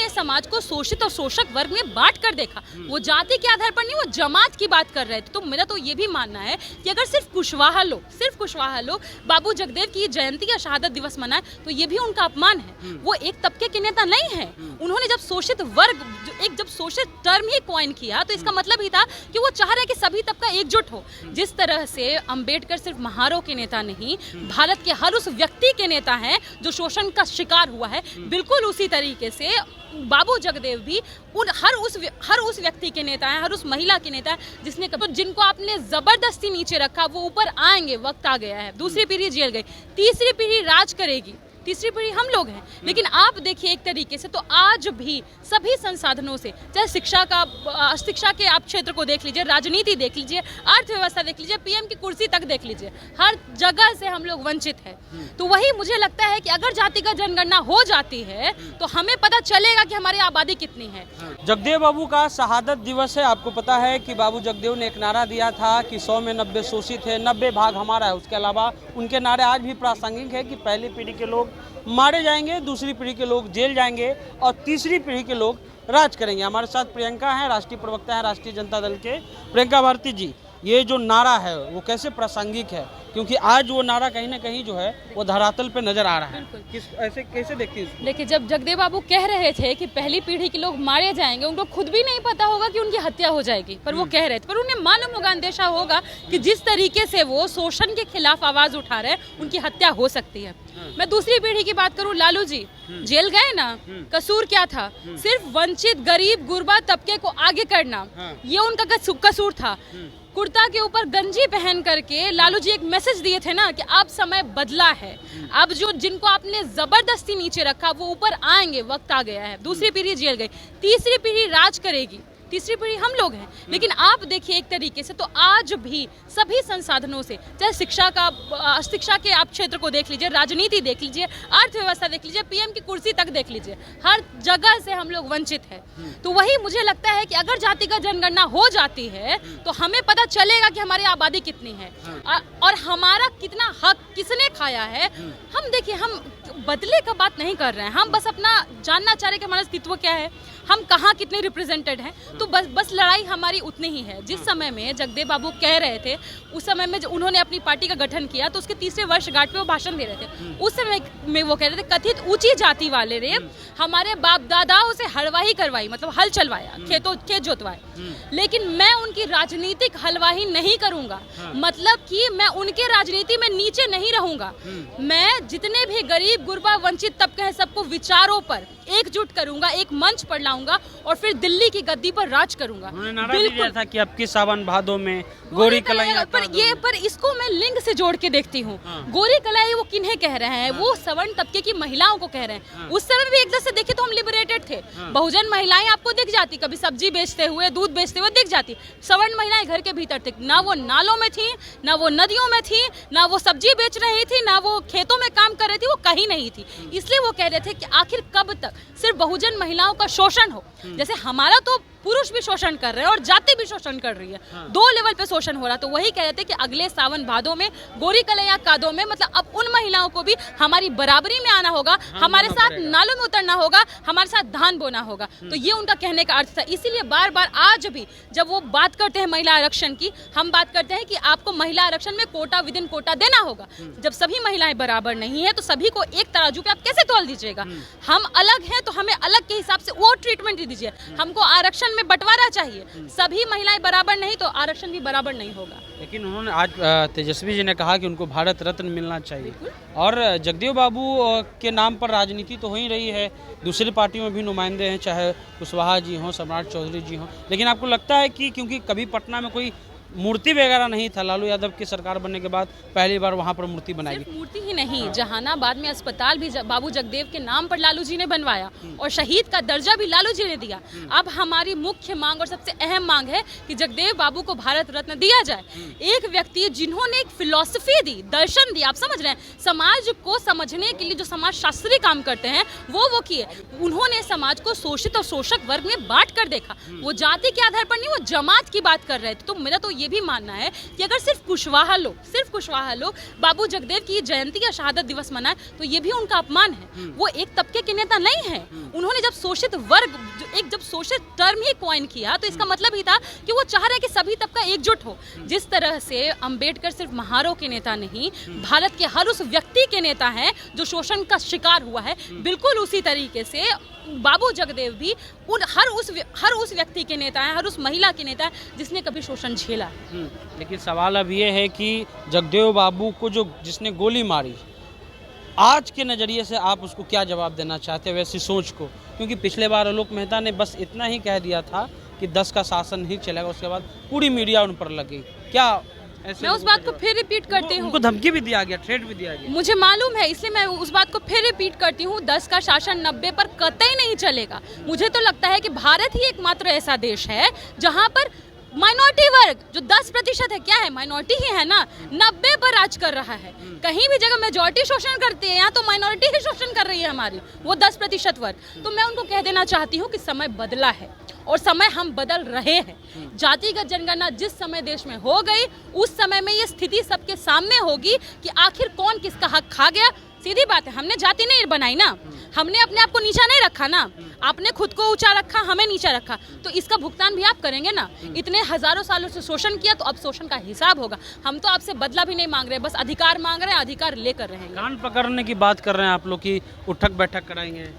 समाज को शोषित और शोषक वर्ग में बांट कर देखा। वो जाति के आधार पर नहीं, वो जमात की बात कर रहे थे। तो मेरा तो ये भी मानना है कि अगर सिर्फ कुशवाहा लोग बाबू जगदेव की जयंती या शहादत दिवस मनाए तो ये भी उनका अपमान है। वो एक तबके के नेता नहीं है। उन्होंने जब शोषित वर्ग जब शोषित टर्म ही कॉइन किया तो इसका मतलब ही था कि वो चाह रहे कि सभी तबका एकजुट हो। जिस तरह से अंबेडकर सिर्फ महारों के नेता नहीं, भारत के हर उस व्यक्ति के नेता हैं जो शोषण का शिकार हुआ है, बिल्कुल उसी तरीके से बाबू जगदेव भी हर उस व्यक्ति के नेता हैं, हर उस महिला के नेता हैं जिनको आपने जबरदस्ती नीचे रखा, वो ऊपर आएंगे। वक्त आ गया है। दूसरी पीढ़ी जेल गई, तीसरी पीढ़ी राज करेगी, तीसरी पीढ़ी हम लोग हैं। लेकिन आप देखिए एक तरीके से तो आज भी सभी संसाधनों से, चाहे शिक्षा के आप क्षेत्र को देख लीजिए, राजनीति देख लीजिए, अर्थव्यवस्था देख लीजिए, पीएम की कुर्सी तक देख लीजिए, हर जगह से हम लोग वंचित हैं। तो वही मुझे लगता है कि अगर जातिगत जनगणना हो जाती है तो हमें पता चलेगा कि हमारी आबादी कितनी है। जगदेव बाबू का शहादत दिवस है। आपको पता है कि बाबू जगदेव ने एक नारा दिया था कि 100 में 90 शोषित है, 90 भाग हमारा है। उसके अलावा उनके नारे आज भी प्रासंगिक है कि पहली पीढ़ी के लोग मारे जाएंगे, दूसरी पीढ़ी के लोग जेल जाएंगे और तीसरी पीढ़ी के लोग राज करेंगे। हमारे साथ प्रियंका हैं, राष्ट्रीय प्रवक्ता हैं राष्ट्रीय जनता दल के। प्रियंका भारती जी, ये जो नारा है वो कैसे प्रासंगिक है, क्योंकि आज वो नारा कहीं ना कहीं जो है वो धरातल पे नजर आ रहा है। ऐसे कैसे देखती है? देखिए, जब जगदेव बाबू कह रहे थे कि पहली पीढ़ी के लोग मारे जाएंगे, उनको खुद भी नहीं पता होगा कि उनकी हत्या हो जाएगी, पर वो कह रहे थे। पर उन्हें मालूम होगा, अंदेशा होगा कि जिस तरीके से वो शोषण के खिलाफ आवाज उठा रहे हैं, उनकी हत्या हो सकती है। मैं दूसरी पीढ़ी की बात करूं, लालू जी जेल गए ना, कसूर क्या था? सिर्फ वंचित, गरीब, गुरबा तबके को आगे करना, ये उनका कसूर था। कुर्ता के ऊपर गंजी पहन करके लालू जी एक मैसेज दिए थे ना कि अब समय बदला है, अब जिनको आपने जबरदस्ती नीचे रखा वो ऊपर आएंगे। वक्त आ गया है। दूसरी पीढ़ी जेल गई, तीसरी पीढ़ी राज करेगी, तीसरी पीढ़ी हम लोग हैं। लेकिन आप देखिए एक तरीके से तो आज भी सभी संसाधनों से, चाहे शिक्षा के आप क्षेत्र को देख लीजिए, राजनीति देख लीजिए, अर्थव्यवस्था देख लीजिए, पीएम की कुर्सी तक देख लीजिए, हर जगह से हम लोग वंचित हैं। तो वही मुझे लगता है कि अगर जातिगत जनगणना हो जाती है तो हमें पता चलेगा कि हमारी आबादी कितनी है और हमारा कितना हक किसने खाया है। हम देखिए, हम बदले का बात नहीं कर रहे हैं, हम बस अपना जानना चाह रहे हैं कि हमारा अस्तित्व क्या है, हम कहाँ कितने रिप्रेजेंटेड हैं। तो बस लड़ाई हमारी उतनी ही है। जिस समय में जगदेव बाबू कह रहे थे, उस समय में उन्होंने अपनी पार्टी का गठन किया तो उसके तीसरे वर्षगांठ पे वो भाषण दे रहे थे। उस समय में वो कह रहे थे, कथित ऊंची जाति वाले ने हमारे बाप दादाओं से हलवाही करवाई, मतलब हल चलवाया, खेत जोतवाए, लेकिन मैं उनकी राजनीतिक हलवाही नहीं करूंगा। मतलब कि मैं उनके राजनीति में नीचे नहीं रहूंगा। मैं जितने भी गरीब, गुरबा, वंचित तबके हैं, सबको विचारों पर एकजुट करूंगा, एक मंच पर लाऊंगा और फिर दिल्ली की गद्दी पर राज करूंगा। उन्होंने नारा भी दिया था कि अब की सावन भादों में गोरी कलाई। पर इसको मैं लिंग से जोड़ के देखती हूँ। गोरी कलाई वो किन्हें कह रहे हैं? वो सवर्ण तबके की महिलाओं को कह रहे हैं। उस समय भी एक तरह से देखे तो हम लिबरेटेड थे। बहुजन महिलाएं आपको दिख जाती, कभी सब्जी बेचते हुए, दूध बेचते हुए दिख जाती। सवर्ण महिलाएं घर के भीतर थी, ना वो नालों में थी, ना वो नदियों में थी, ना वो सब्जी बेच रही थी, ना वो खेतों में काम कर रही थी, वो कहीं नहीं थी। इसलिए वो कह रहे थे कि आखिर कब तक सिर्फ बहुजन महिलाओं का शोषण हो। जैसे हमारा तो पुरुष भी शोषण कर रहे हैं और जाति भी शोषण कर रही है, दो लेवल पे शोषण हो रहा। तो वही कह रहे थे कि अगले सावन भादों में गोरी कलैया कादों में, मतलब अब उन महिलाओं को भी हमारी बराबरी में आना होगा, हमारे साथ नालों में उतरना होगा, हमारे साथ धान बोना होगा। तो ये उनका कहने का अर्थ था। इसीलिए बार बार आज भी जब वो बात करते हैं महिला आरक्षण की, हम बात करते हैं कि आपको महिला आरक्षण में कोटा विदिन कोटा देना होगा। जब सभी महिलाएं बराबर नहीं है तो सभी को एक तराजू पे आप कैसे तौल दीजिएगा? हम अलग हैं तो हमें अलग के हिसाब से वो ट्रीटमेंट दीजिए। हमको आरक्षण में बंटवारा चाहिए, सभी महिलाएं बराबर नहीं तो आरक्षण भी बराबर नहीं होगा। लेकिन उन्होंने आज तेजस्वी जी ने कहा कि उनको भारत रत्न मिलना चाहिए और जगदेव बाबू के नाम पर राजनीति तो हो ही रही है। दूसरी पार्टियों में भी नुमाइंदे हैं, चाहे कुशवाहा जी हों, सम्राट चौधरी जी हों, लेकिन आपको लगता है कि क्योंकि कभी पटना में कोई मूर्ति वगैरह नहीं था, लालू यादव की सरकार बनने के बाद पहली बार वहाँ पर मूर्ति बनाई गई? मूर्ति ही नहीं, जहानाबाद में अस्पताल भी बाबू जगदेव के नाम पर लालू जी ने बनवाया और शहीद का दर्जा भी लालू जी ने दिया। अब हमारी मुख्य मांग और सबसे अहम मांग है कि जगदेव बाबू को भारत रत्न दिया जाए। एक व्यक्ति जिन्होंने एक फिलॉसफी दी, दर्शन दिया, आप समझ रहे हैं, समाज को समझने के लिए जो समाज शास्त्री काम करते हैं वो किए। उन्होंने समाज को शोषित और शोषक वर्ग में बांट कर देखा। वो जाति के आधार पर नहीं, वो जमात की बात कर रहे थे। तो मेरा तो ये भी मानना है कि अगर सिर्फ कुशवाहा लोग बाबू जगदेव की जयंती या शहादत दिवस मनाए तो ये भी उनका अपमान है। वो एक तबके के नेता नहीं है। उन्होंने जब शोषित वर्ग जब शोषित टर्म ही कॉइन किया तो इसका मतलब ही था कि वो चाह रहा है कि सभी तबका एकजुट हो। जिस तरह से अंबेडकर सिर्फ महारों के नेता नहीं, भारत के हर उस व्यक्ति के नेता हैं जो शोषण का शिकार हुआ है, बिल्कुल उसी तरीके से बाबू जगदेव भी हर उस व्यक्ति के नेता हैं, हर उस महिला के नेता है जिसने कभी शोषण झेला है। लेकिन सवाल अब ये है कि जगदेव बाबू को जिसने गोली मारी, आज के नज़रिए से आप उसको क्या जवाब देना चाहते हैं वैसी सोच को? क्योंकि पिछले बार आलोक मेहता ने बस इतना ही कह दिया था कि 10 का शासन ही चलेगा, उसके बाद पूरी मीडिया उन पर लगी। क्या ऐसे मैं उस बात को फिर रिपीट करती हूँ, उनको धमकी भी दिया गया, थ्रेट भी दिया गया, मुझे मालूम है, इसलिए मैं उस बात को फिर रिपीट करती हूँ। 10 का शासन 90 पर कतई नहीं चलेगा। मुझे तो लगता है कि भारत ही एकमात्र ऐसा देश है जहाँ पर माइनॉरिटी वर्ग जो 10% है, क्या है, माइनॉरिटी ही है ना, 90 पर राज कर रहा है। कहीं भी जगह मेजॉरिटी शोषण करती है, यहाँ तो माइनॉरिटी ही शोषण कर रही है हमारी, वो 10% वर्ग। तो मैं उनको कह देना चाहती हूँ कि समय बदला है और समय हम बदल रहे हैं। जातिगत जनगणना जिस समय देश में हो गई, उस समय में ये स्थिति सबके सामने होगी कि आखिर कौन किसका हक खा गया। सीधी बात है, हमने जाति नहीं बनाई ना, हमने अपने आप को नीचा नहीं रखा ना, आपने खुद को ऊंचा रखा, हमें नीचा रखा, तो इसका भुगतान भी आप करेंगे ना। इतने हजारों सालों से शोषण किया तो अब शोषण का हिसाब होगा। हम तो आपसे बदला भी नहीं मांग रहे, बस अधिकार मांग रहे हैं, अधिकार लेकर रहेंगे। कान पकड़ने की बात कर रहे हैं आप लोग की उठक बैठक कराएंगे।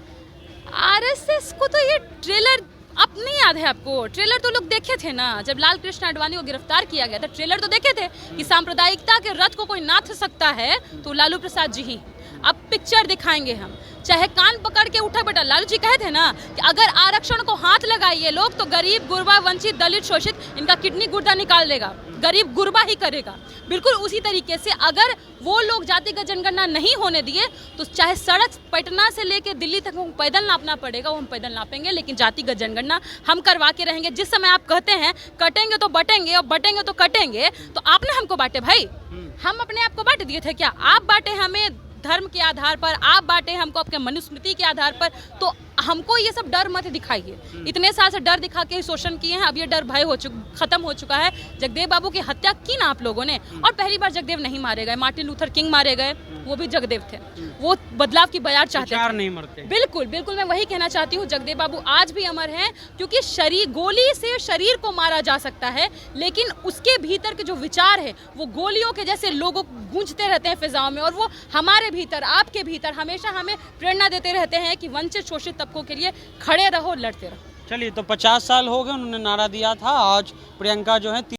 आरएसएस को तो ये ट्रेलर अब नहीं याद है आपको? ट्रेलर तो लोग देखे थे ना, जब लाल कृष्ण आडवाणी को गिरफ्तार किया गया था, ट्रेलर तो देखे थे कि सांप्रदायिकता के रथ को कोई नाथ सकता है तो लालू प्रसाद जी ही। अब पिक्चर दिखाएंगे हम, चाहे कान पकड़ के उठा बेटा। लालू जी कहे थे ना कि अगर आरक्षण को हाथ लगाइए लोग तो गरीब, गुरबा, वंचित, दलित, शोषित, इनका किडनी गुर्दा निकाल देगा, गरीब गुरबा ही करेगा। बिल्कुल उसी तरीके से अगर वो लोग जातिगत जनगणना नहीं होने दिए तो चाहे सड़क पटना से लेकर दिल्ली तक पैदल नापना पड़ेगा, वो हम पैदल नापेंगे, लेकिन जातिगत जनगणना हम करवा के रहेंगे। जिस समय आप कहते हैं कटेंगे तो बटेंगे और बटेंगे तो कटेंगे, तो आपने हमको बांटे भाई, हम अपने आप को बांट दिए थे क्या? आप बांटे हमें धर्म के आधार पर, आप बांटे हमको आपके मनुस्मृति के आधार पर, तो हमको ये सब डर मत दिखाइए। इतने साल से डर दिखा के शोषण किए हैं, अब ये डर भय खत्म हो चुका है। जगदेव बाबू की हत्या की ना आप लोगों ने, और पहली बार जगदेव नहीं मारे गए, मार्टिन लूथर किंग मारे गए, वो भी जगदेव थे। वो बदलाव की बयार चाहते थे, नहीं मरते। बिल्कुल बिल्कुल, मैं वही कहना चाहती हूँ, जगदेव बाबू आज भी अमर हैं, क्योंकि गोली से शरीर को मारा जा सकता है, लेकिन उसके भीतर के जो विचार है वो गोलियों के जैसे लोगों गूंजते रहते हैं फिजाओं में, और वो हमारे भीतर, आपके भीतर हमेशा हमें प्रेरणा देते रहते हैं कि वंचित शोषित तबकों के लिए खड़े रहो, लड़ते रहो। चलिए, तो 50 साल हो गए उन्होंने नारा दिया था, आज प्रियंका जो है